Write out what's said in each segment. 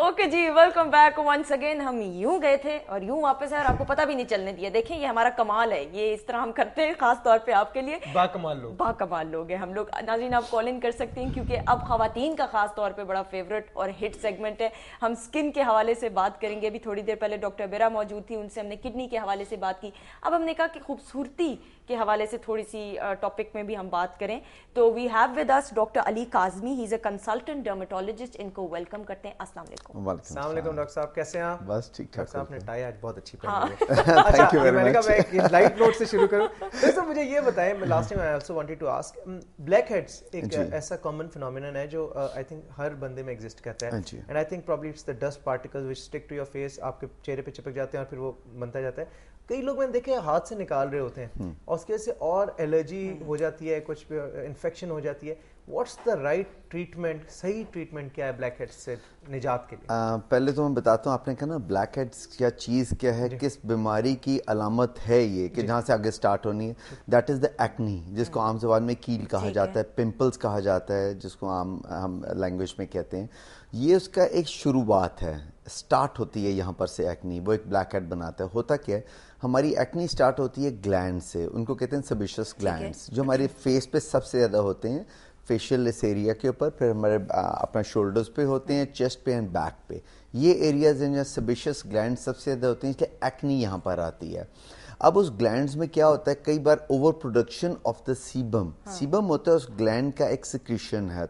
Okay जी, welcome back once again. हम यूं गए थे और यूं वापस आए और आपको पता भी नहीं चलने दिया। देखें, ये हमारा कमाल है, ये इस तरह हम करते हैं खास तौर पे आपके लिए। बाकमाल लोग हैं हम लोग। नाज़रीन, आप कॉल इन कर सकते हैं क्योंकि अब खवातीन का खास तौर पे बड़ा फेवरेट और हिट सेगमेंट है। हम स्किन के हवाले से बात करेंगे। अभी थोड़ी देर पहले डॉक्टर बेरा मौजूद थी, उनसे हमने किडनी के हवाले से बात की। अब हमने कहा कि खूबसूरती के हवाले से थोड़ी सी टॉपिक में भी हम बात करें। तो we have with us doctor Ali Kazmi, he is a consultant dermatologist. इनको वेलकम करते हैं। अस्सलाम वालेकुम डॉक्टर साहब, कैसे हैं आप? बस ठीक ठाक। आपने टाई आज बहुत अच्छी पहनी है। थैंक यू वेरी मैंने मच। कहा मैं एक लाइट नोट से शुरू करूं। तो मुझे ये बताएं, मैं last time I also wanted to ask, blackheads एक ऐसा कॉमन फिनोमेनन है जो आई थिंक हर बंदे में एग्जिस्ट करता है, and I think probably it's the dust particles which stick to your face, आपके चेहरे पे चिपक जाते हैं और फिर वो बनता जाता है। कई लोग मैंने देखे हाथ से निकाल रहे होते हैं और उसकी वजह से और एलर्जी हो जाती है, कुछ इन्फेक्शन हो जाती है। व्हाट्स द राइट ट्रीटमेंट, सही ट्रीटमेंट क्या है ब्लैक हेड्स से निजात के लिए? पहले तो मैं बताता हूँ, आपने कहा ना ब्लैक हेड्स क्या चीज़ क्या है, किस बीमारी की अलामत है ये कि जहाँ से आगे स्टार्ट होनी है। दैट इज़ द एक्नी, जिसको आम ज़बान में कील कहा जाता है, पिंपल्स कहा जाता है, जिसको हम लैंग्वेज में कहते हैं। ये उसका एक शुरुआत है, स्टार्ट होती है यहाँ पर से एक्नी, वो एक ब्लैक हेड बनाता है। होता क्या है, हमारी एक्नी स्टार्ट होती है ग्लैंड से, उनको कहते हैं सेबेशियस ग्लैंड्स, जो हमारे फेस पे सबसे ज़्यादा होते हैं, फेशियल इस एरिया के ऊपर, फिर हमारे अपना शोल्डर्स पे होते हैं, चेस्ट पे एंड बैक पे। ये एरियाज हैं जहाँ सेबेशियस ग्लैंड सबसे ज़्यादा होते हैं, इसलिए एक्नी यहाँ पर आती है। अब उस ग्लैंड्स में क्या होता है, कई बार over production of the sebum, sebum होता है उस ग्लैंड का एक सिक्रीशन है।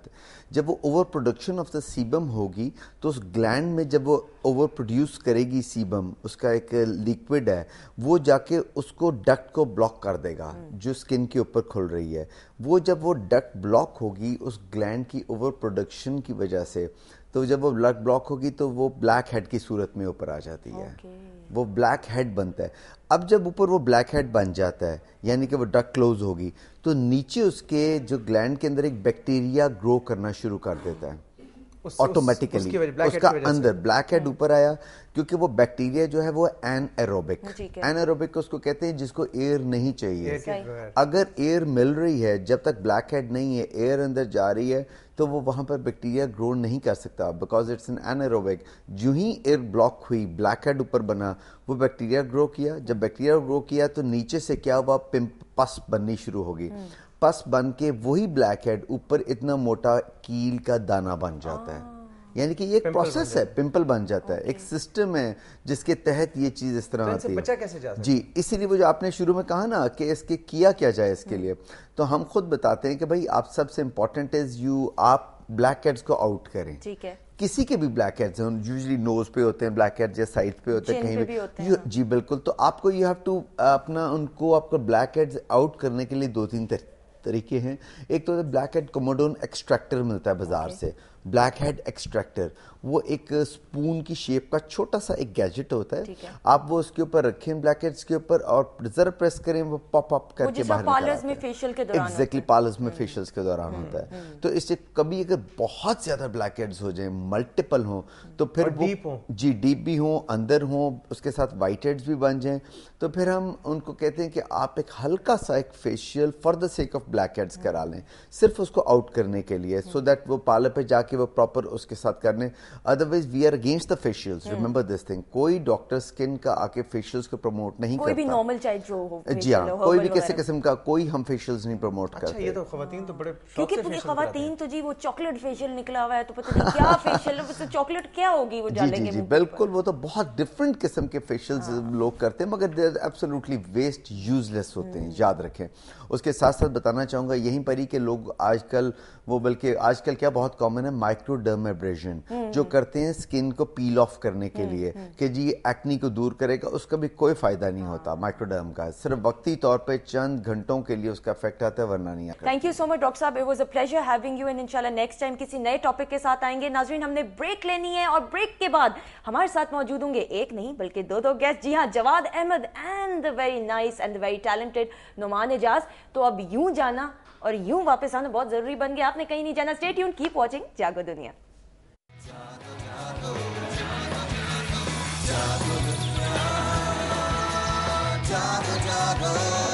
जब वो over production of the sebum होगी तो उस ग्लैंड में जब वो ओवर प्रोड्यूस करेगी सीबम, उसका एक लिक्विड है, वो जाके उसको डक्ट को ब्लॉक कर देगा जो स्किन के ऊपर खुल रही है। वो जब वो डक्ट ब्लॉक होगी उस ग्लैंड की ओवर प्रोडक्शन की वजह से, तो जब वो ब्लड ब्लॉक होगी तो वो ब्लैक हेड की सूरत में ऊपर आ जाती है। वो ब्लैक हेड बनता है। अब जब ऊपर वो ब्लैक हेड बन जाता है, यानी कि वो डक्ट क्लोज होगी, तो नीचे उसके जो ग्लैंड के अंदर एक बैक्टीरिया ग्रो करना शुरू कर देता है ऑटोमेटिकली। उसका अंदर ब्लैक हेड ऊपर आया क्योंकि वो बैक्टीरिया जो है वो एनएरोबिक, एनएरोबिक उसको कहते हैं जिसको एयर नहीं चाहिए। अगर एयर मिल रही है, जब तक ब्लैक हेड नहीं है, एयर अंदर जा रही है, तो वो वहां पर बैक्टीरिया ग्रो नहीं कर सकता बिकॉज इट्स एन एनएरोबिक। जो ही एयर ब्लॉक हुई, ब्लैक हेड ऊपर बना, वो बैक्टीरिया ग्रो किया। जब बैक्टीरिया ग्रो किया तो नीचे से क्या हुआ, पस बननी शुरू होगी। पस बन के वही ब्लैक हेड ऊपर इतना मोटा कील का दाना बन जाता है। यानी कि ये एक प्रोसेस है, पिंपल बन जाता है, एक सिस्टम है जिसके तहत ये चीज इस तरह आती है। बचा कैसे जा सकता है? जी, इसीलिए वो जो आपने शुरू में कहा ना कि इसके किया क्या जाए इसके लिए, तो हम खुद बताते हैं कि भाई आप सबसे इम्पोर्टेंट इज आप ब्लैक हेड्स को आउट करें। ठीक है, किसी के भी ब्लैक हेड्स हैं, यूजुअली नोज पे होते हैं ब्लैक हेड्स या साइड पे होते हैं, कहीं भी जी बिल्कुल। तो आपको यू हैव टू अपना उनको आपको ब्लैक हेड्स आउट करने के लिए 2-3 तरीके हैं। एक तो ब्लैक हेड कोमोडोन एक्सट्रैक्टर मिलता है बाजार से, ब्लैक हेड एक्सट्रैक्टर, वो एक स्पून की शेप का छोटा सा एक गैजेट होता है। आप वो उसके ऊपर रखें ब्लैक हेड्स के ऊपर और जरा प्रेस करें, वो पॉप अप करके बाहर निकल आता है। फेशियल के दौरान एग्जैक्टली पार्लर्स में फेशियल्स के दौरान होता है। तो इससे कभी अगर बहुत ज्यादा ब्लैक हेड्स हो जाए, मल्टीपल हो, तो फिर डीप हो, जी डीप भी हो, अंदर हो, उसके साथ वाइट हेड्स भी बन जाएं, तो फिर हम उनको कहते हैं कि आप एक हल्का सा एक facial for the sake of black heads करा लें, सिर्फ उसको आउट करने के लिए, सो दैट वो पार्लर पे जाके वो प्रॉपर उसके साथ करने। Otherwise we are against the facials, remember this thing. कोई डॉक्टर स्किन का आके फेशियल्स को प्रमोट नहीं करता, कोई भी नॉर्मल चाहे जो हो, जी हाँ, कोई भी किसी किस्म का कोई हम फेशियल्स नहीं प्रमोट करते। ये तो खवातीन तो बड़े क्योंकि खवातीन तो जी वो चॉकलेट फेशियल निकला हुआ है, तो पता नहीं क्या फेशियल है, चॉकलेट क्या होगी वो डालेंगे। जी बिल्कुल, वो तो बहुत डिफरेंट किस्म के फेशियल्स लोग करते हैं, मगर they are absolutely waste, useless होते हैं, याद रखें। उसके साथ साथ बताना चाहूंगा यहीं पर ही कि लोग आजकल वो, बल्कि आजकल क्या बहुत कॉमन है, माइक्रोडर्मेब्रेशन जो करते हैं स्किन को पील ऑफ करने के लिए कि जी एक्नी को दूर करेगा, उसका भी कोई फायदा नहीं होता माइक्रोडर्म का, सिर्फ वक्ती तौर पे चंद घंटों के लिए उसका इफेक्ट आता है, वरना नहीं आता। Thank you so much doctor साहब, it was a pleasure having you, and इंशाल्लाह नेक्स्ट टाइम किसी नए टॉपिक के साथ आएंगे। नाज़रीन, हमने ब्रेक लेनी है और ब्रेक के बाद हमारे साथ मौजूद होंगे एक नहीं बल्कि दो गेस्ट। जी हाँ, Jawad Ahmad and the very nice and the very talented Noman Ejaz. तो अब यूं जाना और यूं वापस आना बहुत जरूरी बन गया, आपने कहीं नहीं जाना। स्टे ट्यून्ड, कीप वॉचिंग जागो दुनिया। जागो जागो